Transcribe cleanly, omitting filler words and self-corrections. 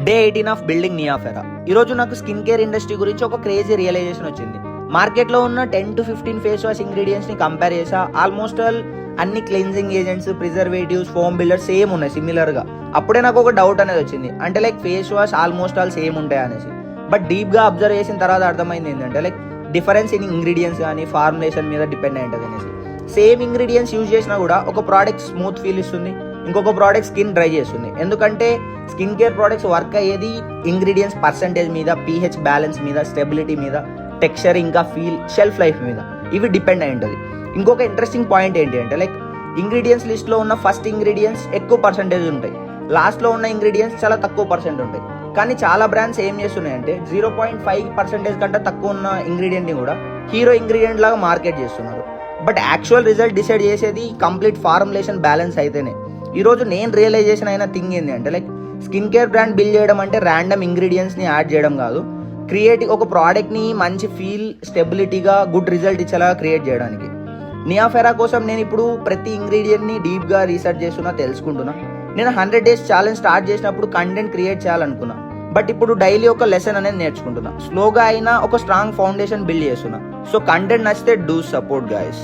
Day 18 of building నియాఫెరా. ఈరోజు నాకు skin care industry గురించి ఒక క్రేజీ రియలైజేషన్ వచ్చింది. మార్కెట్లో ఉన్న 10 to 15 ఫేస్ వాష్ ఇంగ్రీడియంట్స్ని కంపేర్ చేసా, ఆల్మోస్ట్ ఆల్ అన్ని cleansing agents, preservatives, foam builders same ఉన్నాయి సిమిలర్గా. అప్పుడే నాకు ఒక డౌట్ అనేది వచ్చింది, అంటే like face wash almost all same ఉంటాయి అనేసి. బట్ డీప్గా అబ్జర్వ్ చేసిన తర్వాత అర్థమైంది ఏంటంటే లైక్ డిఫరెన్స్ ఇన్ ఇంగ్రీడియంట్స్ కానీ ఫార్ములేషన్ మీద డిపెండ్ అయి ఉంటుంది అనేసి. సేమ్ ఇంగ్రీడియంట్స్ యూజ్ చేసినా కూడా ఒక ప్రోడక్ట్ స్మూత్ ఫీల్ ఇస్తుంది, ఇంకొక ప్రోడక్ట్ స్కిన్ డ్రై చేస్తుంది. ఎందుకంటే స్కిన్ కేర్ ప్రోడక్ట్స్ వర్క్ అయ్యేది ఇంగ్రీడియంట్స్ పర్సంటేజ్ మీద, పీహెచ్ బ్యాలెన్స్ మీద, స్టెబిలిటీ మీద, టెక్స్చర్, ఇంకా ఫీల్, షెల్ఫ్ లైఫ్ మీద, ఇవి డిపెండ్ అయి ఉంటుంది. ఇంకొక ఇంట్రెస్టింగ్ పాయింట్ ఏంటి అంటే లైక్ ఇంగ్రీడియంట్స్ లిస్ట్లో ఉన్న ఫస్ట్ ఇంగ్రీడియంట్స్ ఎక్కువ పర్సంటేజ్ ఉంటాయి, లాస్ట్లో ఉన్న ఇంగ్రీడియంట్స్ చాలా తక్కువ పర్సెంట్ ఉంటాయి. కానీ చాలా బ్రాండ్స్ ఏం చేస్తున్నాయంటే 0.5% కంటే తక్కువ ఉన్న ఇంగ్రీడియంట్ని కూడా హీరో ఇంగ్రీడియంట్ లాగా మార్కెట్ చేస్తున్నారు. బట్ యాక్చువల్ రిజల్ట్ డిసైడ్ చేసేది కంప్లీట్ ఫార్ములేషన్ బ్యాలెన్స్ అయితేనే. ఈరోజు నేను రియలైజేషన్ అయిన థింగ్ ఏంటి అంటే like skin care brand build చేయడం అంటే ర్యాండమ్ ఇంగ్రీడియంట్స్ని యాడ్ చేయడం కాదు, క్రియేటివ్ ఒక ప్రోడక్ట్ని మంచి ఫీల్, స్టెబిలిటీగా, గుడ్ రిజల్ట్ ఇచ్చేలా క్రియేట్ చేయడానికి. నియాఫెరా కోసం నేను ఇప్పుడు ప్రతి ఇంగ్రీడియంట్ని డీప్గా రీసెర్చ్ చేస్తున్నా, తెలుసుకుంటున్నా. నేను 100 days ఛాలెంజ్ స్టార్ట్ చేసినప్పుడు కంటెంట్ క్రియేట్ చేయాలనుకున్నా, బట్ ఇప్పుడు డైలీ ఒక లెసన్ అనేది నేర్చుకుంటున్నా. స్లోగా అయినా ఒక స్ట్రాంగ్ ఫౌండేషన్ బిల్డ్ చేస్తున్నా. సో కంటెంట్ నచ్చితే డూ సపోర్ట్ గైస్.